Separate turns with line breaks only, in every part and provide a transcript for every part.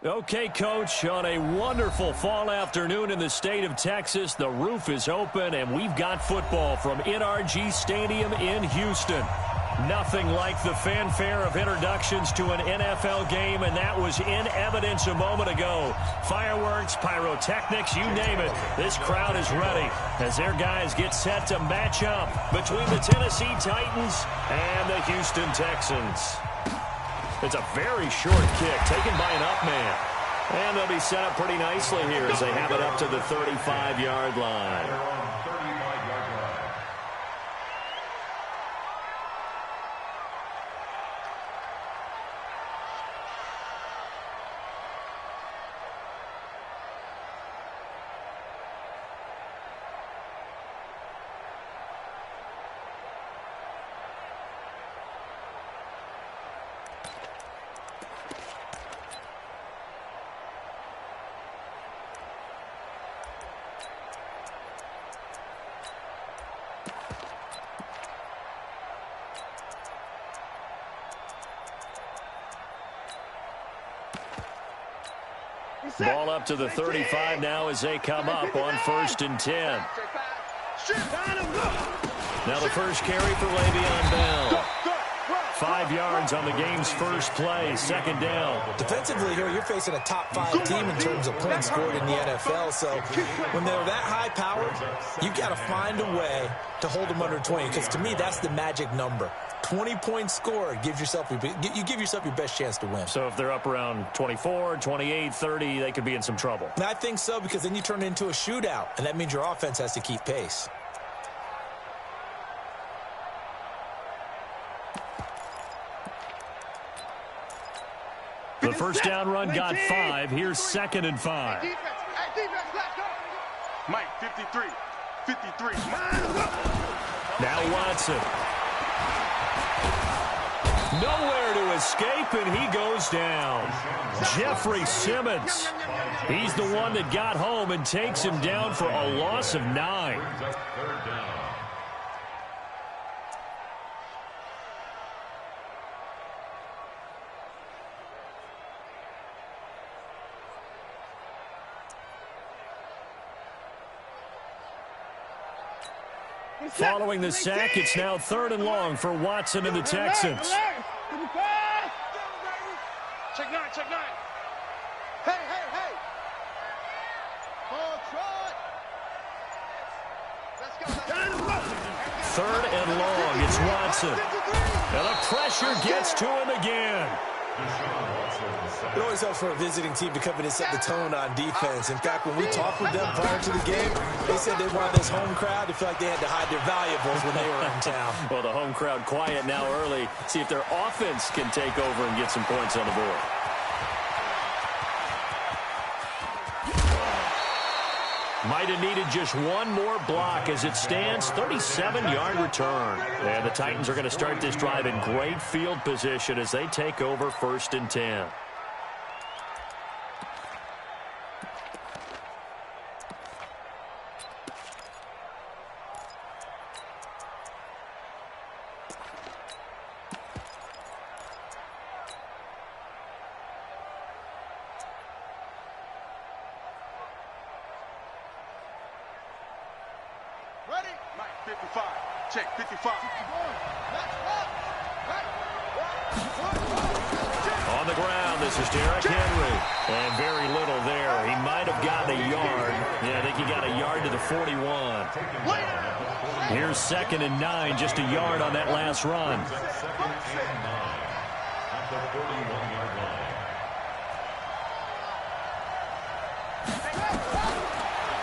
Okay, Coach, on a wonderful fall afternoon in the state of Texas, the roof is open, and we've got football from NRG Stadium in Houston. Nothing like the fanfare of introductions to an NFL game, and that was in evidence a moment ago. Fireworks, pyrotechnics, you name it. This crowd is ready as their guys get set to match up between the Tennessee Titans and the Houston Texans. It's a very short kick taken by an up man. And they'll be set up pretty nicely here as they have it up to the 35-yard line. Ball up to the 35 now as they come up on 1st and 10. Now the first carry for Le'Veon Bell. 5 yards on the game's first play, 2nd down.
Defensively here, you're facing a top 5 team in terms of points scored in the NFL. So when they're that high powered, you've got to find a way to hold them under 20. Because to me, that's the magic number. 20 points scored, you give yourself your best chance to win.
So if they're up around 24, 28, 30, they could be in some trouble.
And I think so, because then you turn it into a shootout, and that means your offense has to keep pace.
The first down run got 5. Here's 2nd and 5.
Mike, 53.
Now Watson. Nowhere to escape, and he goes down. Jeffrey Simmons. He's the one that got home and takes him down for a loss of 9. Following the sack, it's now 3rd and long for Watson and the Texans.
Check 9. Hey.
3rd and long, it's Watson. And the pressure gets to him again.
It always helps for a visiting team to come in and set the tone on defense. In fact, when we talked with them prior to the game, they said they wanted this home crowd to feel like they had to hide their valuables when they were in town.
Well, the home crowd quiet now early. See if their offense can take over and get some points on the board. Might have needed just one more block as it stands, 37-yard return. And the Titans are going to start this drive in great field position as they take over 1st and 10.
Check 55.
On the ground, this is Derrick Henry. And very little there. He might have gotten a yard. Yeah, I think he got a yard to the 41. Here's 2nd and 9, just a yard on that last run.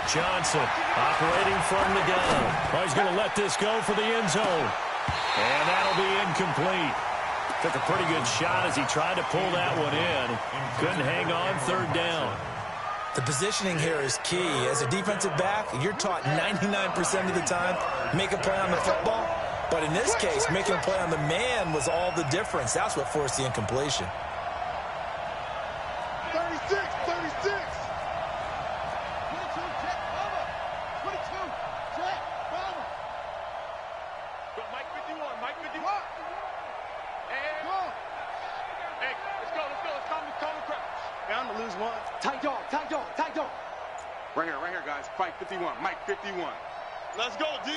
Johnson operating from the gun. Oh, he's going to let this go for the end zone. And that'll be incomplete. Took a pretty good shot as he tried to pull that one in. Couldn't hang on, 3rd down.
The positioning here is key. As a defensive back, you're taught 99% of the time, make a play on the football. But in this case, making a play on the man was all the difference. That's what forced the incompletion.
36. Right here, guys. Fight 51. Mike 51. Let's go, D.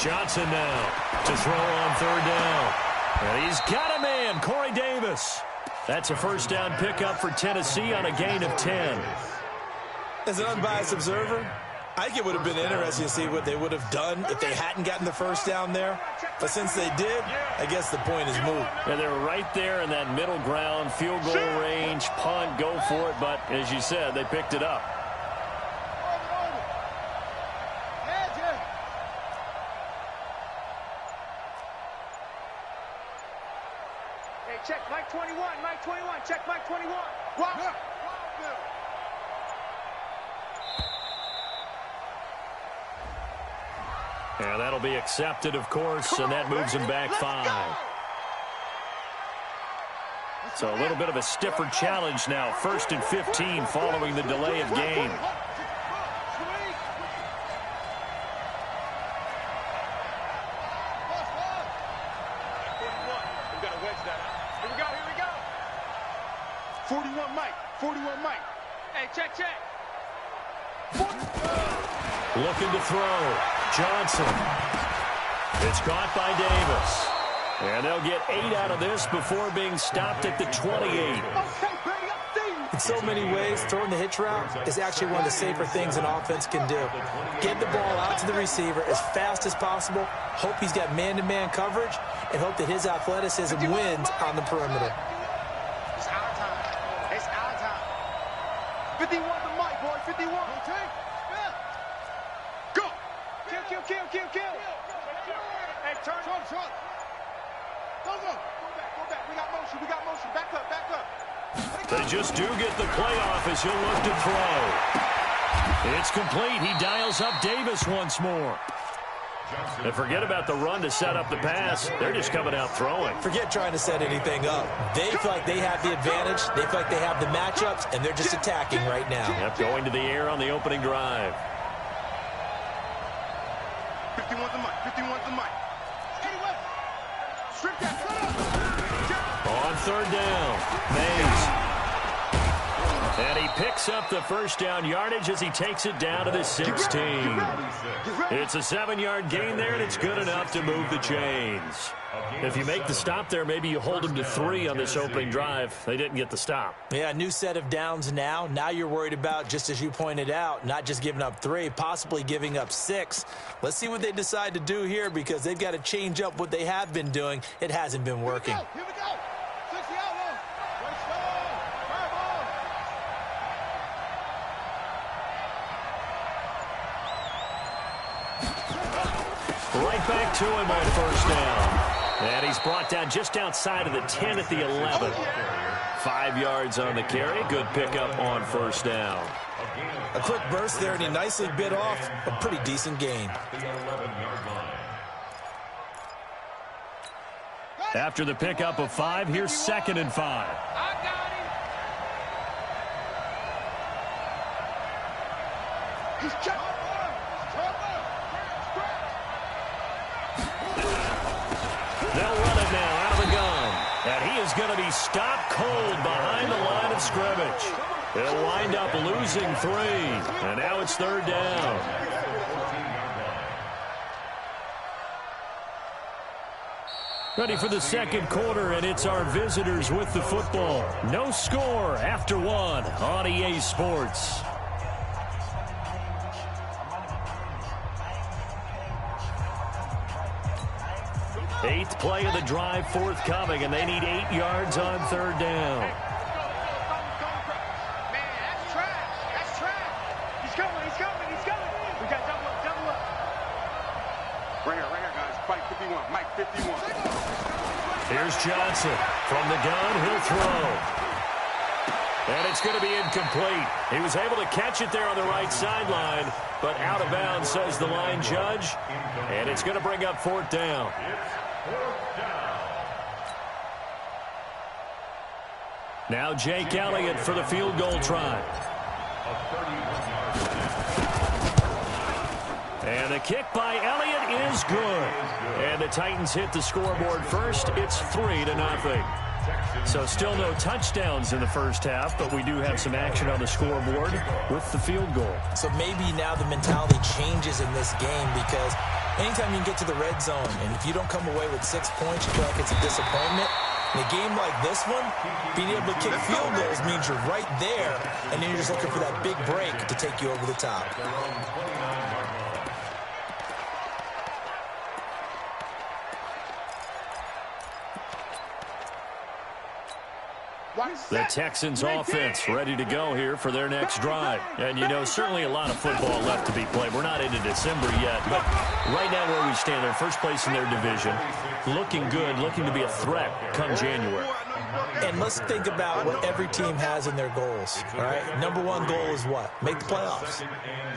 Johnson now to throw on third down. And he's got a man, Corey Davis. That's a first down pickup for Tennessee on a gain of 10.
As an unbiased observer, I think it would have been interesting to see what they would have done if they hadn't gotten the first down there. But since they did, I guess the point is moot.
And they were right there in that middle ground, field goal range, punt, go for it. But as you said, they picked it up.
Hey, check Mike 21. Mike 21. Check Mike 21. Wow.
And that'll be accepted, of course, and that moves him back 5. So a little bit of a stiffer challenge now. 1st and 15 following the delay of game.
We got to wedge that out. Here we go. 41 Mike. 41 Mike. Hey, check.
Looking to throw. Johnson. It's caught by Davis. And they'll get 8 out of this before being stopped at the 28.
In so many ways, throwing the hitch route is actually one of the safer things an offense can do. Get the ball out to the receiver as fast as possible, hope he's got man-to-man coverage, and hope that his athleticism wins on the perimeter.
It's our time. It's our time. 51 to Mike, boy. 51. Okay. Go. Kill. Hey, turn. Go. Go back. We got motion. Back up.
They just do get the playoff as he'll look to throw. It's complete. He dials up Davis once more. And forget about the run to set up the pass. They're just coming out throwing.
Forget trying to set anything up. They feel like they have the advantage. They feel like they have the matchups, and they're just attacking right now.
Yep, going to the air on the opening drive.
51 to Mike. Strip that.
On third down, Mays. And he picks up the first down yardage as he takes it down to the 16. It's a 7-yard gain there, and it's good enough to move the chains. If you make the stop there, maybe you hold them to 3 on this opening drive. They didn't get the stop.
Yeah, new set of downs now. Now you're worried about, just as you pointed out, not just giving up 3, possibly giving up 6. Let's see what they decide to do here, because they've got to change up what they have been doing. It hasn't been working.
Here we go. 60 out.
Right back to him on first down. And he's brought down just outside of the 10 at the 11. 5 yards on the carry. Good pickup on first down.
A quick burst there, and he nicely bit off a pretty decent gain.
After the pickup of 5, here's 2nd and 5.
He's jumping.
They'll run it now out of the gun. And he is going to be stopped cold behind the line of scrimmage. They'll wind up losing 3. And now it's 3rd down. Ready for the second quarter, and it's our visitors with the football. No score after 1 on EA Sports. 8th play of the drive forthcoming, and they need 8 yards on 3rd down.
Man, that's trash. He's coming. We got double up. Right here, guys. Fight 51. Mike 51.
Here's Johnson. From the gun, he'll throw. And it's going to be incomplete. He was able to catch it there on the right sideline, but out of bounds, says the line judge. And it's going to bring up 4th down. Now Jake Elliott for the field goal try. And the kick by Elliott is good. And the Titans hit the scoreboard first. It's 3-0. So still no touchdowns in the first half, but we do have some action on the scoreboard with the field goal. So
maybe now the mentality changes in this game because anytime you can get to the red zone, and if you don't come away with 6 points, you feel like it's a disappointment. In a game like this one, being able to kick field goals means you're right there, and then you're just looking for that big break to take you over the top.
The Texans offense ready to go here for their next drive. And, you know, certainly a lot of football left to be played. We're not into December yet, but right now where we stand, they're first place in their division, looking good, looking to be a threat come January.
And let's think about what every team has in their goals, all right? Number one goal is what? Make the playoffs.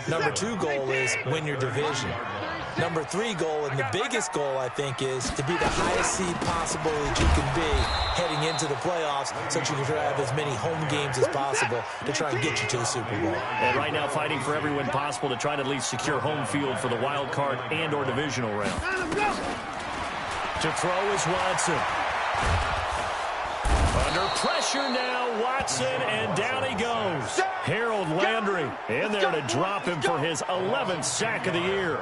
Number two goal is win your division. Number three goal, and the biggest goal, I think, is to be the highest seed possible that you can be heading into the playoffs so that you can have as many home games as possible to try and get you to the Super Bowl.
And right now fighting for every win possible to try to at least secure home field for the wild card and or divisional round. To throw is Watson. Under pressure now, Watson, and down he goes. Harold Landry in there to drop him for his 11th sack of the year.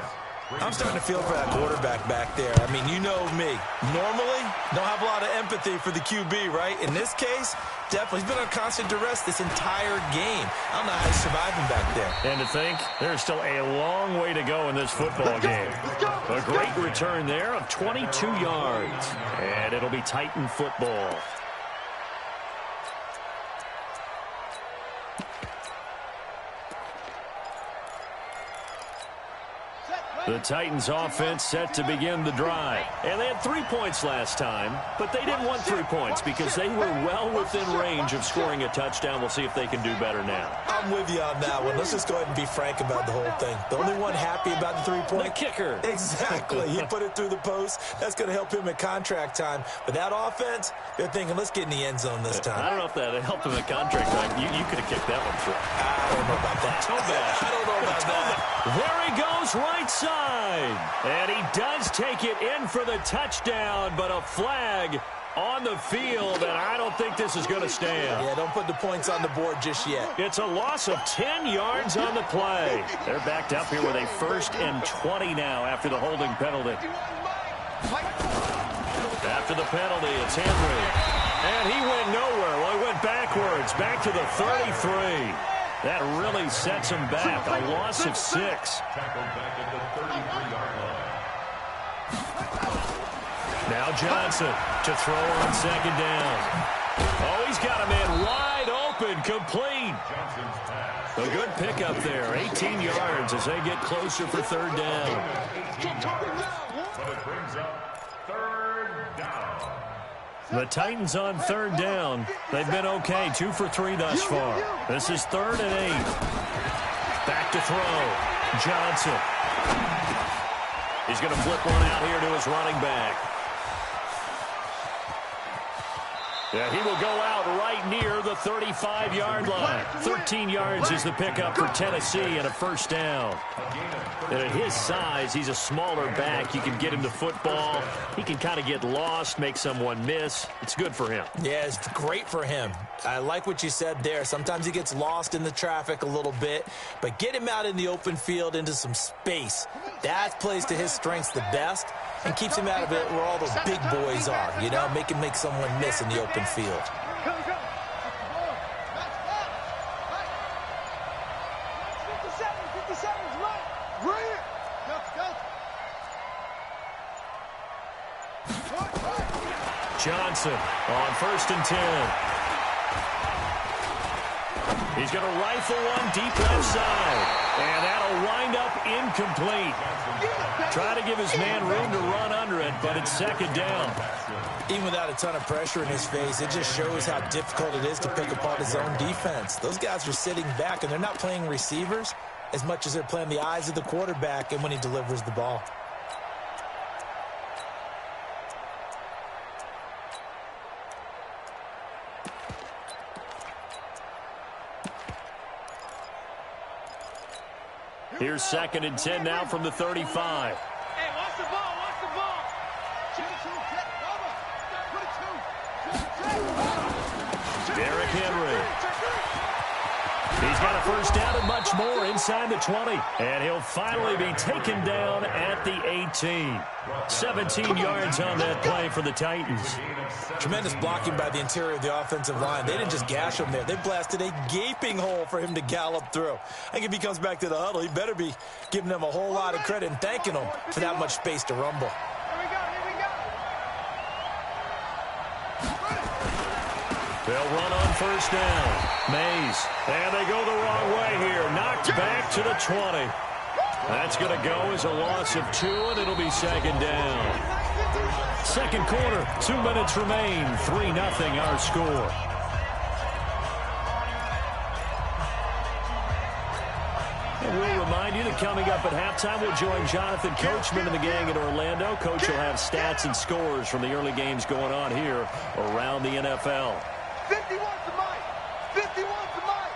I'm starting to feel for that quarterback back there. I mean, you know me. Normally, don't have a lot of empathy for the QB, right? In this case, definitely. He's been on constant duress this entire game. I don't know how he's surviving back there.
And to think, there's still a long way to go in this football game. A great return there of 22 yards. And it'll be Titan football. The Titans offense set to begin the drive. And they had 3 points last time, but they didn't want 3 points because they were well within range of scoring a touchdown. We'll see if they can do better now.
I'm with you on that one. Let's just go ahead and be frank about the whole thing. The only one happy about the 3 point?
The kicker.
Exactly. He put it through the post. That's going to help him at contract time. But that offense, they're thinking, let's get in the end zone this time.
I don't know if that helped him at contract time. You could have kicked that one through.
I don't know about that.
I
don't know about that.
There he goes, right side. And he does take it in for the touchdown, but a flag on the field, and I don't think this is going to stand.
Yeah, don't put the points on the board just yet.
It's a loss of 10 yards on the play. They're backed up here with a 1st and 20 now after the holding penalty. After the penalty, it's Henry. And he went nowhere. Well, he went backwards, back to the 33. That really sets him back. A loss of 6. Now Johnson to throw on 2nd down. Oh, he's got a man wide open, complete. A good pickup there, 18 yards as they get closer for 3rd down. The Titans on 3rd down. They've been okay, 2 for 3 thus far. This is 3rd and 8. Back to throw. Johnson. He's going to flip one out here to his running back. Yeah, he will go out right near the 35-yard line. 13 yards is the pickup for Tennessee and a 1st down. And at his size, he's a smaller back. You can get him the football. He can kind of get lost, make someone miss. It's good for him.
Yeah, it's great for him. I like what you said there. Sometimes he gets lost in the traffic a little bit, but get him out in the open field into some space. That plays to his strengths the best and keeps him out of it where all those big boys are, you know, make him make someone miss in the open field.
Johnson on 1st and 10. He's going to rifle one deep left side. And that'll wind up incomplete. Try to give his man room to run under it, but it's 2nd down.
Even without a ton of pressure in his face, it just shows how difficult it is to pick apart his own defense. Those guys are sitting back, and they're not playing receivers as much as they're playing the eyes of the quarterback and when he delivers the ball.
Here's 2nd and 10 now from the 35.
Hey, watch the ball, watch the ball.
Derrick Henry. He's got a first down and much more inside the 20. And he'll finally be taken down at the 18. 17 yards on that play for the Titans.
Tremendous blocking by the interior of the offensive line. They didn't just gash him there. They blasted a gaping hole for him to gallop through. I think if he comes back to the huddle, he better be giving them a whole lot of credit and thanking them for that much space to rumble.
They'll run on first down. Mays. And they go the wrong way here. Knocked back to the 20. That's going to go as a loss of 2, and it'll be second down. Second quarter, 2 minutes remain. 3-0 our score. And we'll remind you that coming up at halftime, we'll join Jonathan Coachman and the gang in Orlando. Coach will have stats and scores from the early games going on here around the NFL.
51 to Mike. 51 to Mike.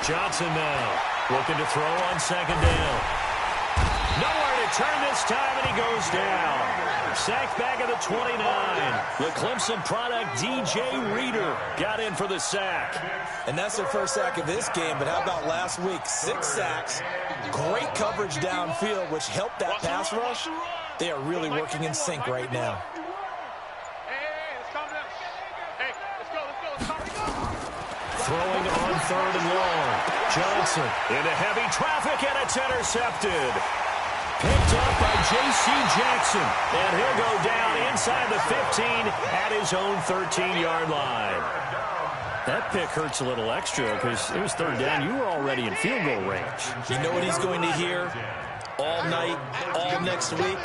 Johnson now looking to throw on second down. Nowhere to turn this time, and he goes down. Sacked back at the 29. The Clemson product, DJ Reader, got in for the sack.
And that's their first sack of this game, but how about last week? 6 sacks, great coverage downfield, which helped that pass rush. They are really working in sync right now.
Throwing on third and long. Johnson into heavy traffic, and it's intercepted. Picked up by J.C. Jackson, and he'll go down inside the 15 at his own 13-yard line. That pick hurts a little extra because it was third down. You were already in field goal range.
You know what he's going to hear all night, all next week?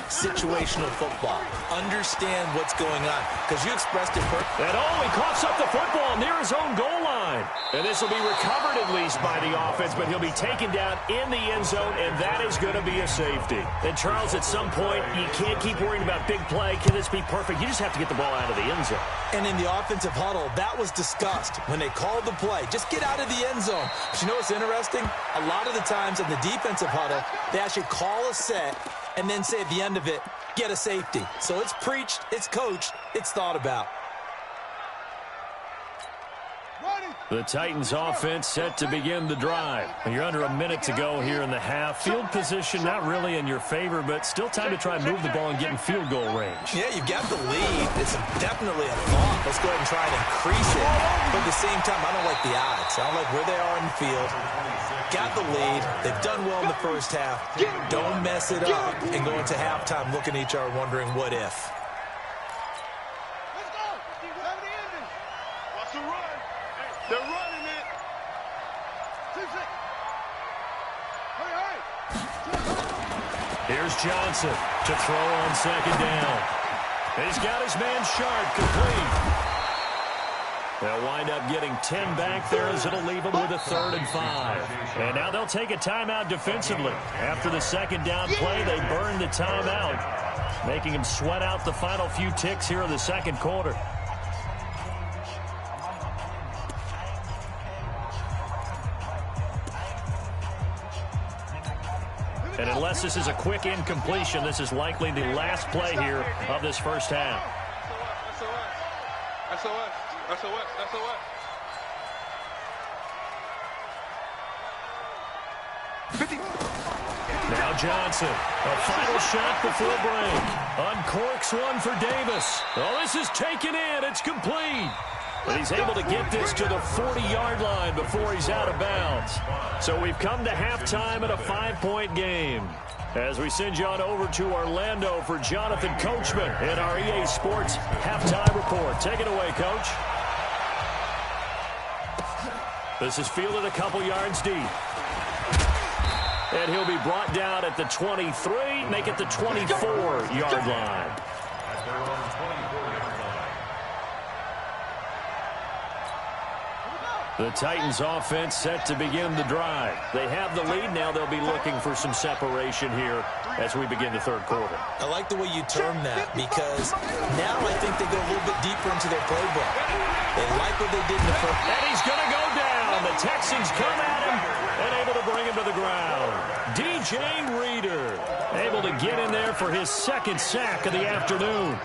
Situational football. Understand what's going on, because you expressed it perfectly.
And he coughs up the football near his own goal line. And this will be recovered at least by the offense, but he'll be taken down in the end zone, and that is going to be a safety. And Charles, at some point, you can't keep worrying about big play. Can this be perfect? You just have to get the ball out of the end zone.
And in the offensive huddle, that was discussed when they called the play. Just get out of the end zone. But you know what's interesting? A lot of the times in the defensive huddle, they actually call a set and then say at the end of it, get a safety. So it's preached, it's coached, it's thought about.
The Titans offense set to begin the drive. You're under a minute to go here in the half. Field position not really in your favor, but still time to try and move the ball and get in field goal range.
Yeah, you've got the lead. It's definitely a thought. Let's go ahead and try and increase it. But at the same time, I don't like the odds. I don't like where they are in the field. Got the lead. They've done well in the first half. Don't mess it up and go into halftime looking at each other wondering what if.
They're running it.
Here's Johnson to throw on second down. He's got his man Sharp complete. They'll wind up getting 10 back there as it'll leave them with a 3rd and 5. And now they'll take a timeout defensively. After the second down play, they burn the timeout, making them sweat out the final few ticks here in the second quarter. And unless this is a quick incompletion, this is likely the last play here of this first half. Now Johnson, a final shot before break. Uncorks one for Davis. Oh, this is taken in. It's complete. But he's able to get this to the 40-yard line before he's out of bounds. So we've come to halftime in a 5-point game. As we send you on over to Orlando for Jonathan Coachman in our EA Sports Halftime Report. Take it away, Coach. This is fielded a couple yards deep. And he'll be brought down at the 23, make it the 24-yard line. The Titans offense set to begin the drive. They have the lead. Now they'll be looking for some separation here as we begin the third quarter.
I like the way you term that, because now I think they go a little bit deeper into their playbook. They like what they did in the first.
And he's going to go down. The Texans come at him and able to bring him to the ground. DJ Reader able to get in there there for his second sack of the afternoon.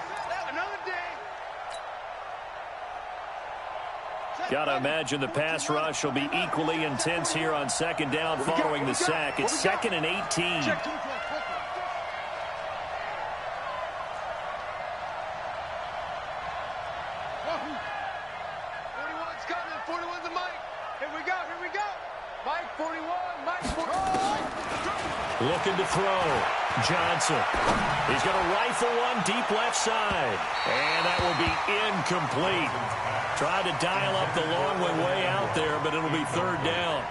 Got to imagine the pass rush will be equally intense here on second down following the sack. It's 2nd and 18. Looking to throw. Johnson. He's going to rifle one deep left side. And that will be incomplete. Tried to dial up the long way out there, but it'll be 3rd down.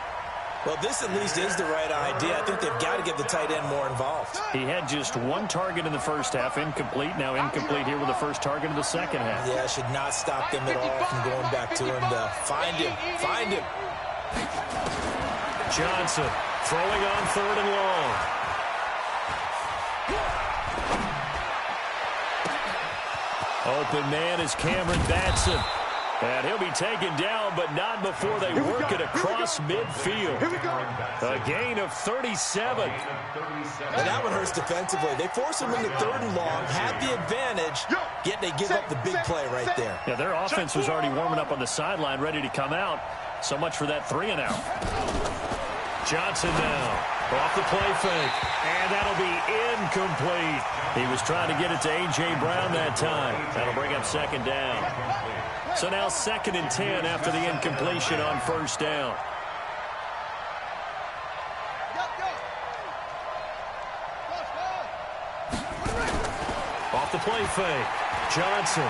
Well, this at least is the right idea. I think they've got to get the tight end more involved.
He had just 1 target in the first half, incomplete. Now incomplete here with the first target in the second half.
Yeah, should not stop them at all from going back to him to find him. Find him.
Johnson throwing on 3rd and long. Open man is Cameron Batson. And he'll be taken down, but not before they work it across midfield. A gain of 37.
And that one hurts defensively. They force him into 3rd and long, had the advantage, yet they give up the big play right there.
Yeah, their offense was already warming up on the sideline, ready to come out. So much for that 3 and out. Johnson now. Off the play fake. And that'll be incomplete. He was trying to get it to A.J. Brown that time. That'll bring up 2nd down. So now 2nd and 10 after the incompletion on 1st down. Off the play fake. Johnson.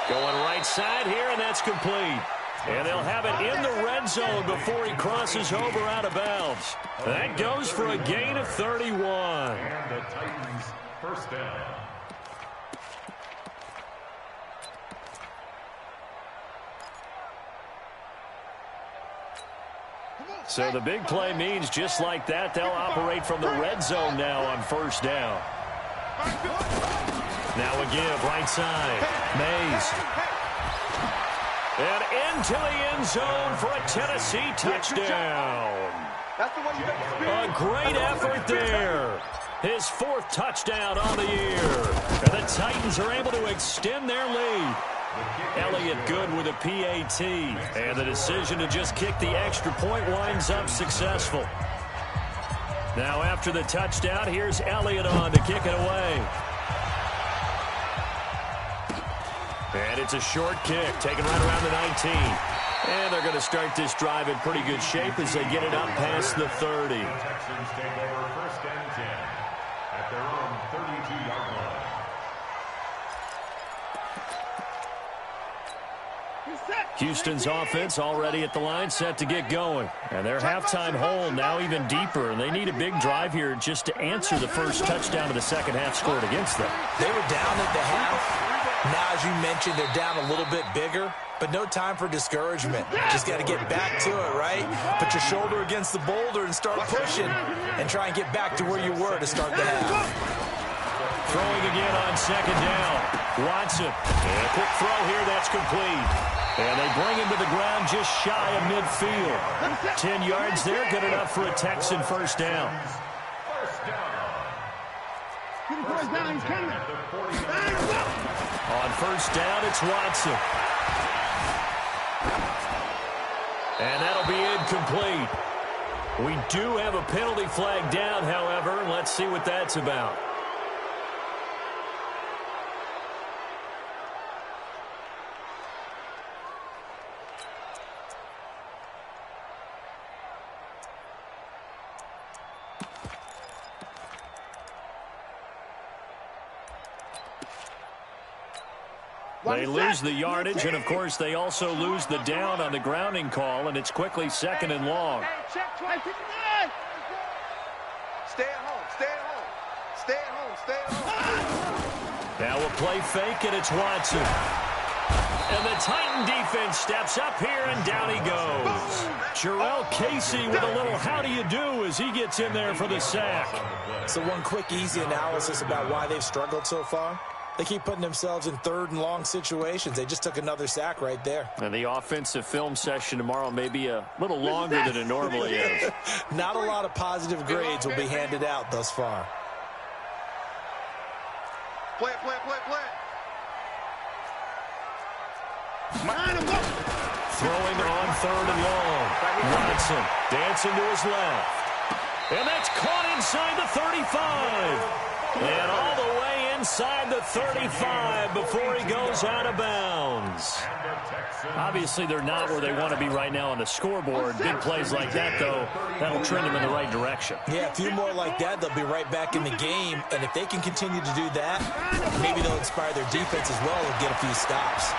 Going right side here, and that's complete. And they'll have it in the red zone before he crosses over out of bounds. That goes for a gain of 31.
And the Titans' 1st down.
So the big play means just like that, they'll operate from the red zone now on 1st down. Now a give, right side. Mays. And into the end zone for a Tennessee touchdown. A great effort there. His 4th touchdown on the year. And the Titans are able to extend their lead. Elliott good with a PAT. And the decision to just kick the extra point winds up successful. Now after the touchdown, here's Elliott on to kick it away. And it's a short kick, taken right around the 19. And they're going to start this drive in pretty good shape as they get it up past the 30.
The Texans take over 1st and 10 at their own 32-yard line.
Houston's offense already at the line, set to get going. And their halftime hole now even deeper, and they need a big drive here just to answer the first touchdown of the second half scored against them.
They were down at the half. Now, as you mentioned, they're down a little bit bigger, but no time for discouragement. Just got to get back to it, right? Put your shoulder against the boulder and start pushing and try and get back to where you were to start the half.
Throwing again on 2nd down. Watson. And a quick throw here, that's complete. And they bring him to the ground just shy of midfield. 10 yards there, good enough for a Texan 1st down. On 1st down, it's Watson. And that'll be incomplete. We do have a penalty flag down, however. Let's see what that's about. They lose the yardage, and, of course, they also lose the down on the grounding call, and it's quickly 2nd and long.
Stay at home. Stay at home. Stay at home. Stay at home.
Now a play fake, and it's Watson. And the Titan defense steps up here, and down he goes. Jarrell Casey with a little how do you do as he gets in there for the sack.
So one quick, easy analysis about why they've struggled so far. They keep putting themselves in third and long situations. They just took another sack right there.
And the offensive film session tomorrow may be a little longer than it normally is.
Not a lot of positive grades will be handed out thus far.
Play it, play it, play it, play it.
Throwing on third and long. Watson dancing to his left. And that's caught inside the 35. And all the way inside the 35 before he goes out of bounds. Obviously, they're not where they want to be right now on the scoreboard. Big plays like that, though, that'll trend them in the right direction.
Yeah, a few more like that, they'll be right back in the game. And if they can continue to do that, maybe they'll inspire their defense as well and get a few stops.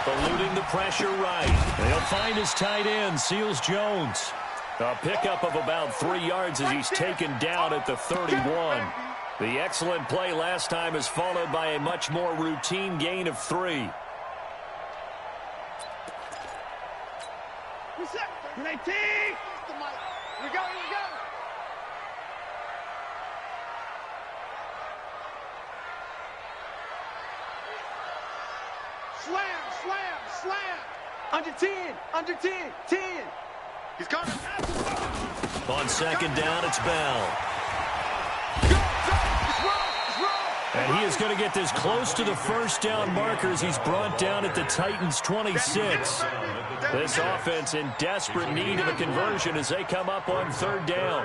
Eluding the pressure right. They'll find his tight end, Seals Jones. A pickup of about 3 yards as he's taken down at the 31. The excellent play last time is followed by a much more routine gain of 3.
Reset. 19. Here we go, here we go. Slam, slam, slam. Under 10, under 10, 10. He's coming.
On second down, it's Bell. And he is going to get this close to the first down markers. He's brought down at the Titans' 26. This offense in desperate need of a conversion as they come up on third down.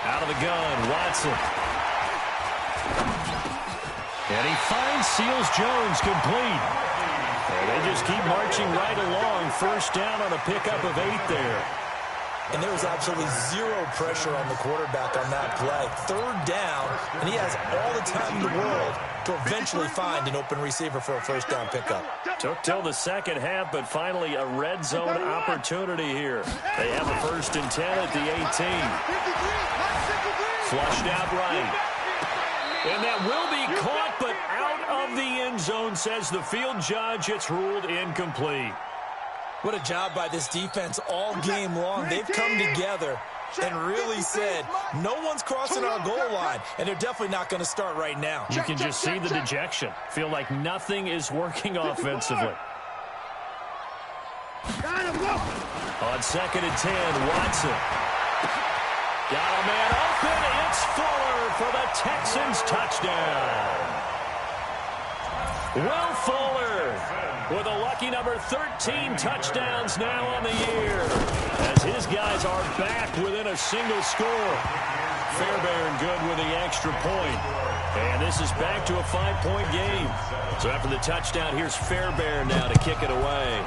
Out of the gun, Watson. And he finds Seals Jones complete. And they just keep marching right along. First down on a pickup of 8 there.
And there was absolutely zero pressure on the quarterback on that play. Third down, and he has all the time in the world to eventually find an open receiver for a first down pickup.
Took till the second half, but finally a red zone opportunity here. They have a 1st and 10 at the 18. Flushed out right. And that will be caught, but out of the end zone, says the field judge. It's ruled incomplete.
What a job by this defense all game long. They've come together and really said, no one's crossing our goal line, and they're definitely not going to start right now.
You can just see the dejection. Feel like nothing is working offensively. On 2nd and 10, Watson. Got a man open. It's Fuller for the Texans touchdown. Will Fuller with a lucky number 13 touchdowns now on the year as his guys are back within a single score. Fairbairn good with the extra point. And this is back to a 5-point game. So after the touchdown, here's Fairbairn now to kick it away.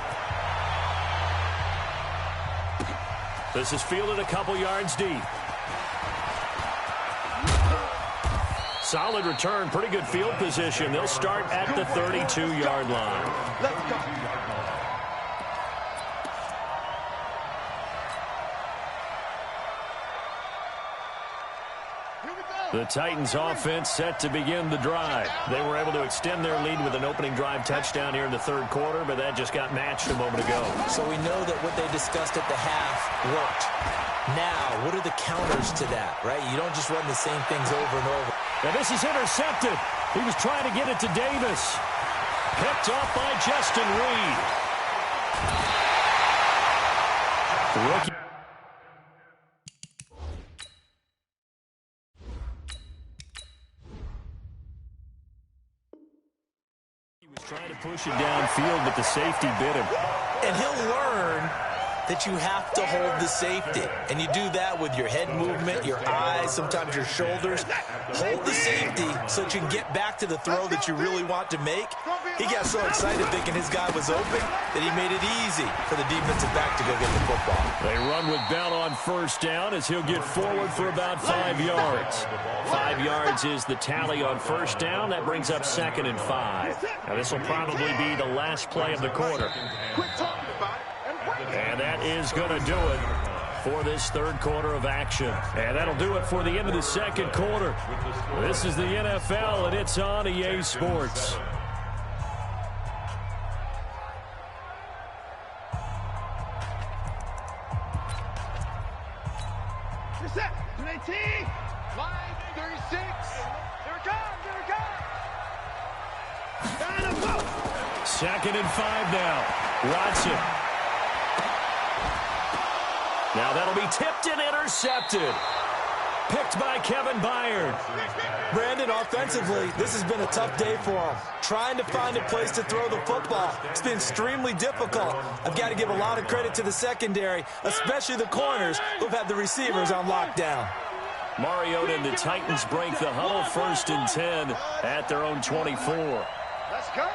This is fielded a couple yards deep. Solid return, pretty good field position. They'll start at the 32-yard line.
Let's go.
The Titans offense set to begin the drive. They were able to extend their lead with an opening drive touchdown here in the third quarter, but that just got matched a moment ago.
So we know that what they discussed at the half worked. Now, what are the counters to that, right? You don't just run the same things over and over.
And this is intercepted. He was trying to get it to Davis. Picked off by Justin Reed. The rookie. He was trying to push it downfield, but the safety bit him.
And he'll learn that you have to hold the safety. And you do that with your head movement, your eyes, sometimes your shoulders. Hold the safety so that you can get back to the throw that you really want to make. He got so excited thinking his guy was open that he made it easy for the defensive back to go get the football.
They run with Bell on first down as he'll get forward for about 5 yards. 5 yards is the tally on first down. That brings up 2nd and 5. Now this will probably be the last play of the quarter. And that is going to do it for this third quarter of action. And that'll do it for the end of the second quarter. This is the NFL, and it's on EA Sports.
Reset. 19. Line 36.
2nd and 5 now. Watson. Now that'll be tipped and intercepted. Picked by Kevin Byard.
Brandon, offensively, this has been a tough day for him. Trying to find a place to throw the football. It's been extremely difficult. I've got to give a lot of credit to the secondary, especially the corners who've had the receivers on lockdown.
Mariota and the Titans break the huddle, 1st and 10 at their own 24.
Let's go.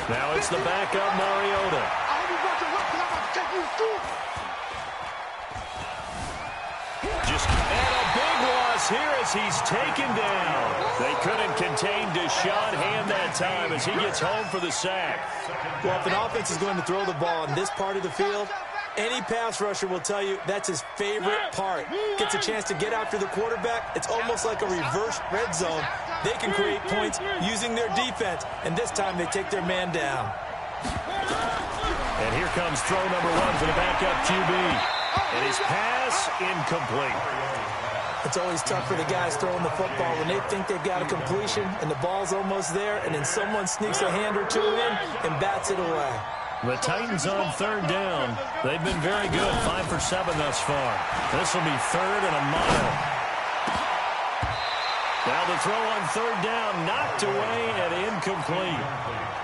Now it's the backup Mariota. And a big loss here as he's taken down. They couldn't contain Deshaun Hand that time as he gets home for the sack.
Well, if an offense is going to throw the ball on this part of the field, any pass rusher will tell you that's his favorite part. Gets a chance to get after the quarterback. It's almost like a reverse red zone. They can create points using their defense, and this time they take their man down.
And here comes throw number 1 for the backup QB. And his pass incomplete.
It's always tough for the guys throwing the football when they think they've got a completion and the ball's almost there, and then someone sneaks a hand or two in and bats it away.
The Titans on 3rd down. They've been very good, 5 for 7 thus far. This will be 3rd and a mile. Now the throw on 3rd down, knocked away and incomplete.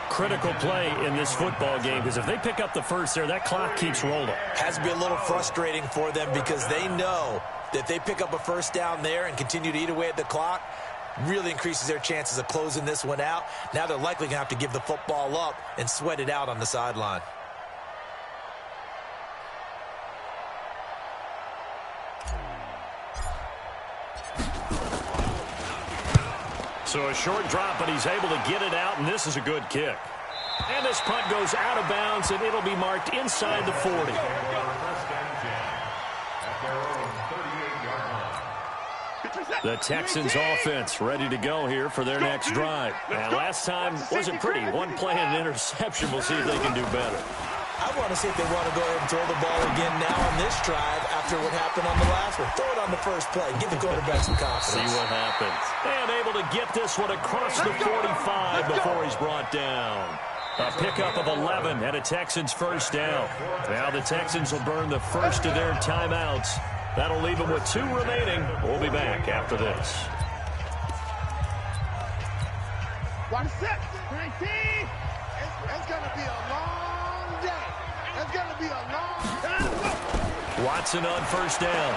Critical play in this football game because if they pick up the first there, that clock keeps rolling.
Has to be a little frustrating for them because they know that if they pick up a first down there and continue to eat away at the clock, really increases their chances of closing this one out. Now they're likely going to have to give the football up and sweat it out on the sideline.
So a short drop, but he's able to get it out, and this is a good kick. And this punt goes out of bounds, and it'll be marked inside the 40. The Texans offense ready to go here for their next drive. Now, last time wasn't pretty. One play and an interception. We'll see if they can do better.
I want to see if they want to go ahead and throw the ball again now on this drive after what happened on the last one. Throw it on the first play. Give the quarterback some confidence.
See what happens. And able to get this one across the 45 before he's brought down. A pickup of 11 and a Texans first down. Now the Texans will burn the first of their timeouts. That'll leave them with 2 remaining. We'll be back after this.
1 sec. 19. It's going to be a long day. It's going to be a long time.
Watson on first down.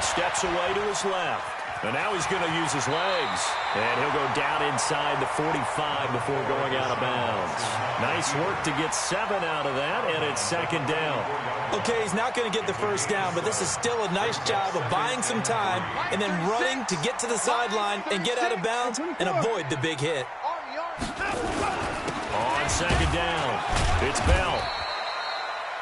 Steps away to his left. And now he's going to use his legs. And he'll go down inside the 45 before going out of bounds. Nice work to get 7 out of that, and it's 2nd down.
Okay, he's not going to get the first down, but this is still a nice job of buying some time and then running to get to the sideline and get out of bounds and avoid the big hit.
On 2nd down, it's Bell.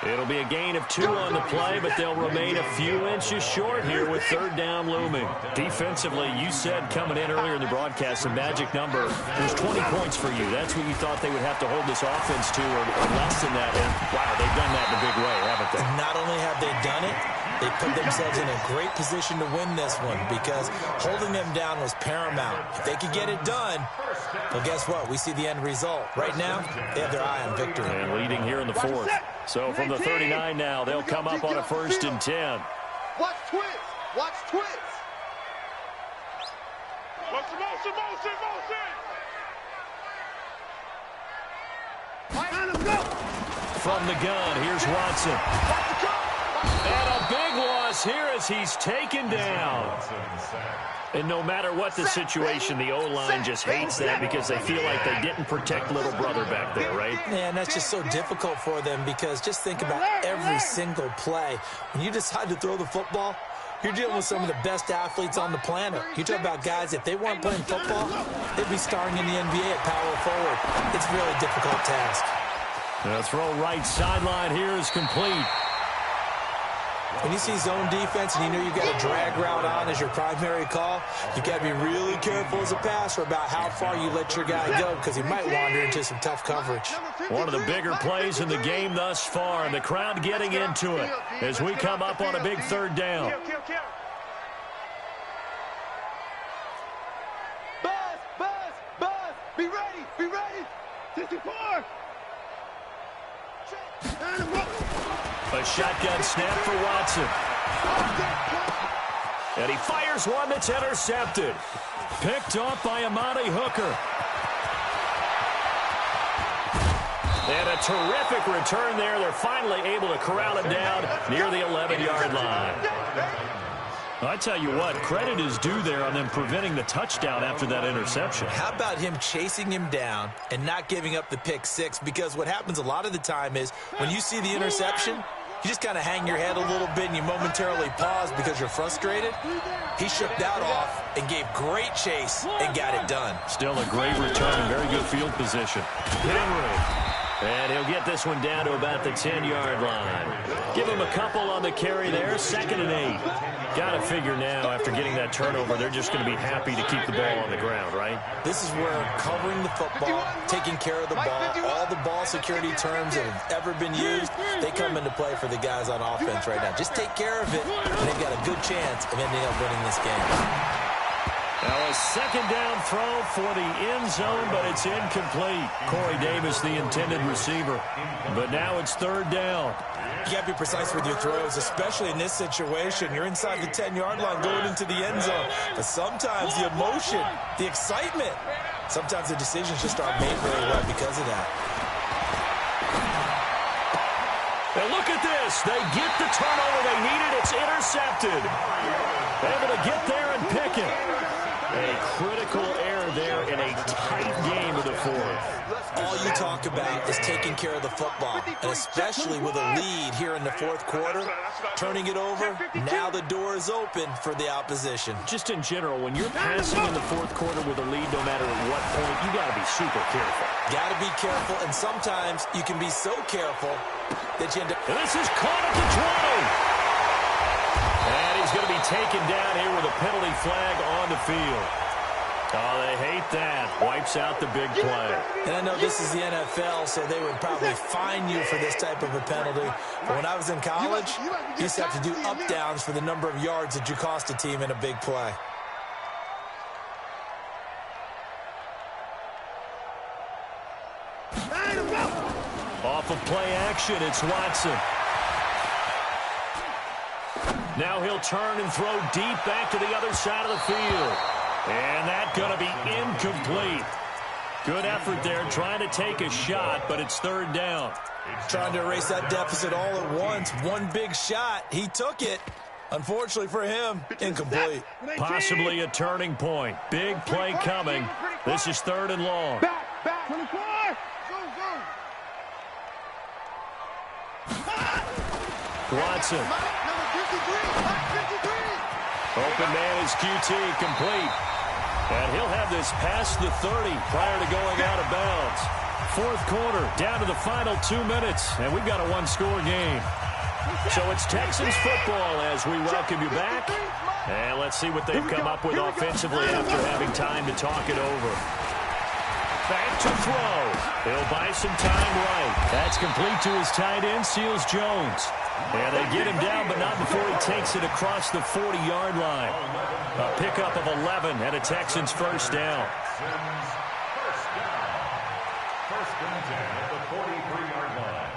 It'll be a gain of 2 on the play, but they'll remain a few inches short here with 3rd down looming. Defensively, you said coming in earlier in the broadcast, the magic number was 20 points for you. That's what you thought they would have to hold this offense to or less than that. And, wow, they've done that in a big way, haven't they?
Not only have they done it, they put themselves in a great position to win this one because holding them down was paramount. If they could get it done, well, guess what? We see the end result. Right now, they have their eye on victory.
And leading here in the 4th. So from the 39 now, they'll come up on a 1st and 10.
Watch twist. Watch twist. Motion, motion, motion, motion.
From the gun, here's Watson. And a big loss here as he's taken down. And no matter what the situation, the O-line just hates that because they feel like they didn't protect little brother back there, right?
Man, that's just so difficult for them because just think about every single play. When you decide to throw the football, you're dealing with some of the best athletes on the planet. You talk about guys, if they weren't playing football, they'd be starring in the NBA at power forward. It's a really difficult task.
The throw right sideline here is complete.
When you see zone defense and you know you've got a drag route on as your primary call, you've got to be really careful as a passer about how far you let your guy go because he might wander into some tough coverage.
One of the bigger plays in the game thus far, and the crowd getting into it as we come up on a big 3rd down.
Buzz, buzz, buzz.
Be ready. Be ready. 64.
A shotgun snap for Watson. And he fires one that's intercepted. Picked off by Amani Hooker. And a terrific return there. They're finally able to corral him down near the 11-yard line. I tell you what, credit is due there on them preventing the touchdown after that interception.
How about him chasing him down and not giving up the pick six? Because what happens a lot of the time is when you see the interception, you just kind of hang your head a little bit and you momentarily pause because you're frustrated. He shook that off and gave great chase and got it done.
Still a great return and very good field position. Henry. And he'll get this one down to about the 10-yard line. Give him a couple on the carry there, 2nd and 8. Got to figure now, after getting that turnover, they're just going to be happy to keep the ball on the ground, right?
This is where covering the football, taking care of the ball, all the ball security terms that have ever been used, they come into play for the guys on offense right now. Just take care of it, and they've got a good chance of ending up winning this game.
Now a 2nd down throw for the end zone, but it's incomplete. Corey Davis, the intended receiver. But now it's 3rd down.
You got to be precise with your throws, especially in this situation. You're inside the 10-yard line going into the end zone. But sometimes the emotion, the excitement, sometimes the decisions just aren't made very well because of that.
And look at this. They get the turnover they needed. It's intercepted. Able to get there and pick it. A critical error there in a tight game of the 4th.
All you talk about is taking care of the football, and especially with a lead here in the 4th quarter, turning it over, now the door is open for the opposition.
Just in general, when you're passing in the 4th quarter with a lead, no matter at what point, you got to be super careful.
Got to be careful, and sometimes you can be so careful that you end up...
And this is caught at the 20. And he's going to be taken down here with a penalty flag on the field. Oh, they hate that. Wipes out the big play.
And I know this is the NFL, so they would probably fine you for this type of a penalty. But when I was in college, you used to have to do up-downs for the number of yards that you cost a team in a big play.
Off of play action, it's Watson. Now he'll turn and throw deep back to the other side of the field. And that's going to be incomplete. Good effort there, trying to take a shot, but it's 3rd down.
Trying to erase that deficit all at once. One big shot. He took it. Unfortunately for him, incomplete.
Possibly a turning point. Big play coming. This is 3rd and long.
Back. 24.
Watson. Open man is QT, complete. And he'll have this past the 30 prior to going out of bounds. 4th quarter, down to the final 2 minutes, and we've got a 1-score game. So it's Texans football as we welcome you back. And let's see what they've come up with offensively after having time to talk it over. Back to throw. He'll buy some time right. That's complete to his tight end, Seals Jones. And they get him down, but not before he takes it across the 40-yard line. A pickup of 11 and a Texans 1st down.
First and 10 at the 43-yard line.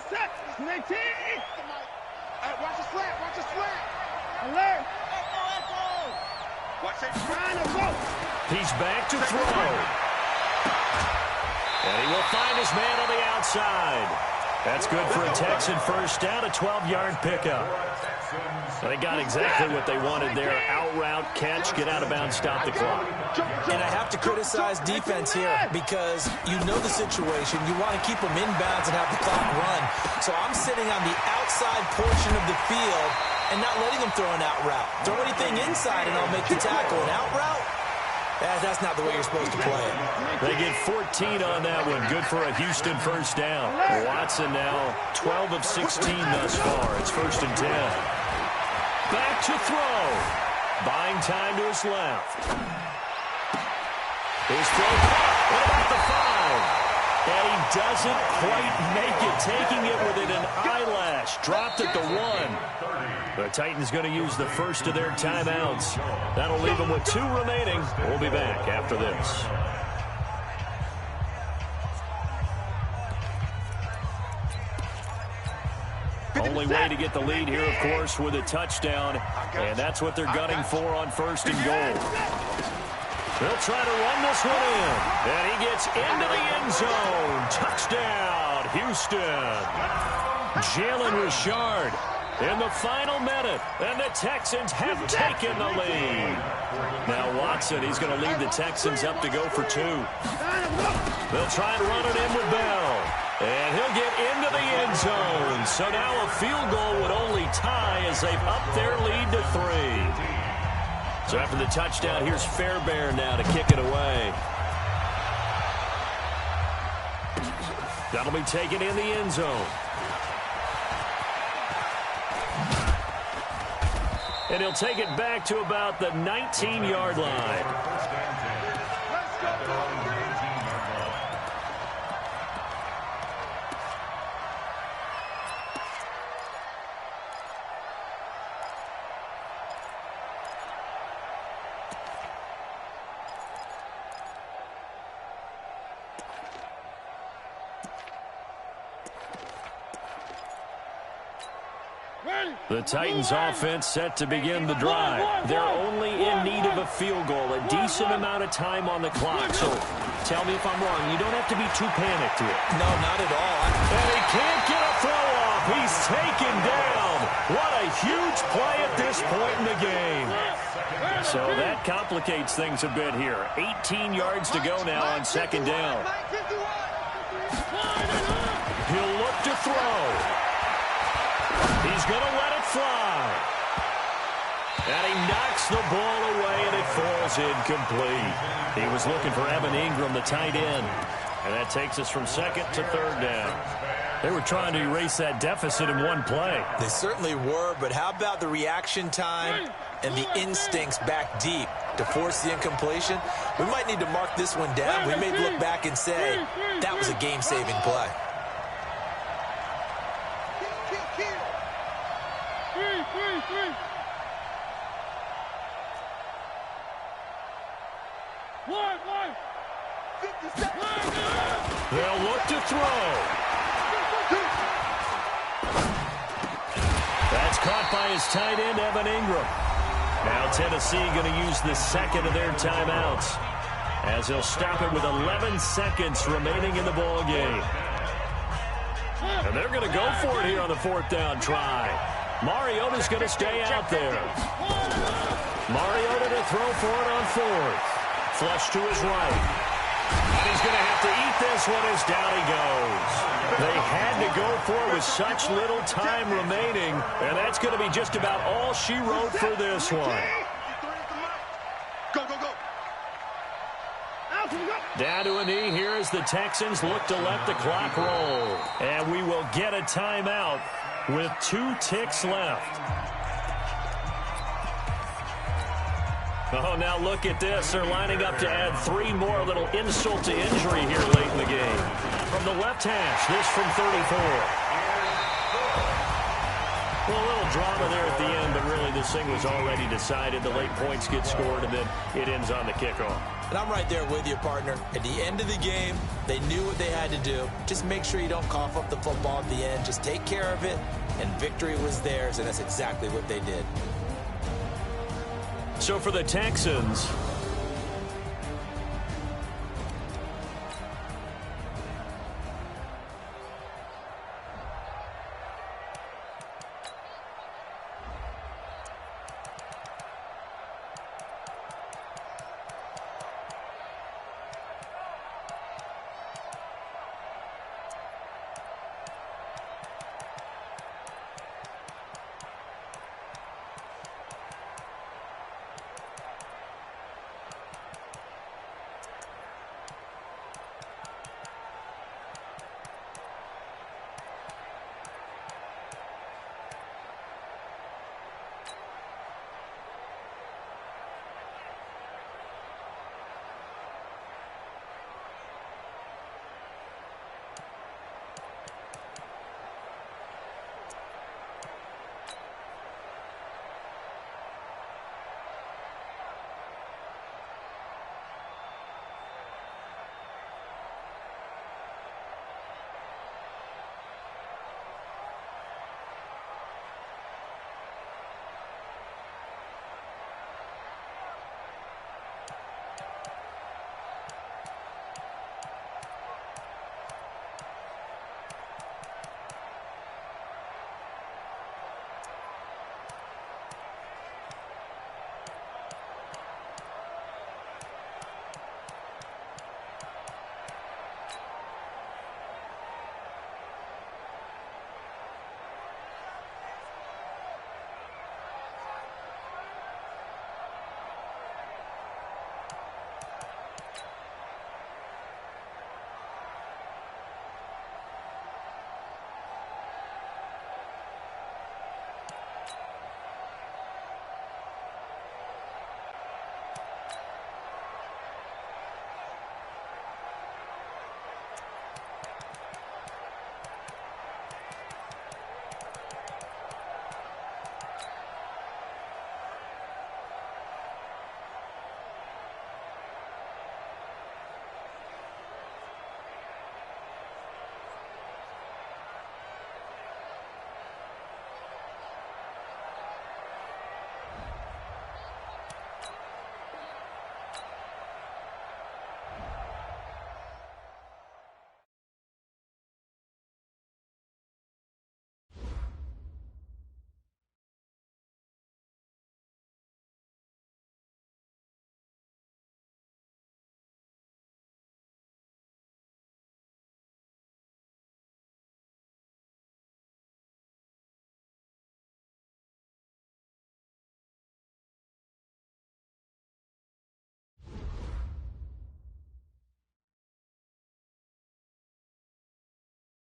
Set. 19. Watch the slant. Watch the slant. Alert. Watch it. Trying to go.
He's back to throw. And he will find his man on the outside. That's good for a Texan 1st down, a 12-yard pickup. They got exactly what they wanted there. Out route, catch, get out of bounds, stop the clock.
And I have to criticize defense here because you know the situation. You want to keep them inbounds and have the clock run. So I'm sitting on the outside portion of the field and not letting them throw an out route. Throw anything inside and I'll make the tackle. An out route? That's not the way you're supposed to play it.
They get 14 on that one. Good for a Houston 1st down. Watson now 12 of 16 thus far. It's 1st and 10. Back to throw. Buying time to his left. His throw caught. What about the 5? And he doesn't quite make it, taking it within an eyelash. Dropped at the 1. The Titans going to use the first of their timeouts. That'll leave them with 2 remaining. We'll be back after this. Only way to get the lead here, of course, with a touchdown. And that's what they're gunning for on 1st and goal. They'll try to run this one in. And he gets into the end zone. Touchdown, Houston. Jalen Richard in the final minute. And the Texans have taken the lead. Now Watson, he's going to lead the Texans up to go for 2. They'll try and run it in with Bell. And he'll get into the end zone. So now a field goal would only tie as they've upped their lead to 3. So after the touchdown, here's Fairbairn now to kick it away. That'll be taken in the end zone. And he'll take it back to about the 19-yard line. The Titans offense set to begin the drive. They're only in need of a field goal, a decent amount of time on the clock. So tell me if I'm wrong. You don't have to be too panicked here.
No, not at all.
And he can't get a throw off. He's taken down. What a huge play at this point in the game. So that complicates things a bit here. 18 yards to go now on 2nd down. He'll look to throw. He's going to let it fly. And he knocks the ball away, and it falls incomplete. He was looking for Evan Ingram, the tight end. And that takes us from 2nd to 3rd down. They were trying to erase that deficit in one play.
They certainly were, but how about the reaction time and the instincts back deep to force the incompletion? We might need to mark this one down. We may look back and say, that was a game-saving play.
They'll look to throw. That's caught by his tight end, Evan Ingram. Now Tennessee going to use the 2nd of their timeouts as they'll stop it with 11 seconds remaining in the ball game. And they're going to go for it here on the 4th down try. Mariota's going to stay out there. Mariota to throw for it on 4th. Flush to his right. And he's going to have to eat this one as down he goes. They had to go for it with such little time remaining, and that's going to be just about all she wrote for this one.
Go, go, go.
Down to a knee here as the Texans look to let the clock roll. And we will get a timeout with 2 ticks left. Oh, now look at this. They're lining up to add 3 more, little insult to injury here late in the game. From the left hash, this from 34. Well, a little drama there at the end, but really this thing was already decided. The late points get scored, and then it ends on the kickoff.
And I'm right there with you, partner. At the end of the game, they knew what they had to do. Just make sure you don't cough up the football at the end. Just take care of it, and victory was theirs, and that's exactly what they did.
So for the Texans,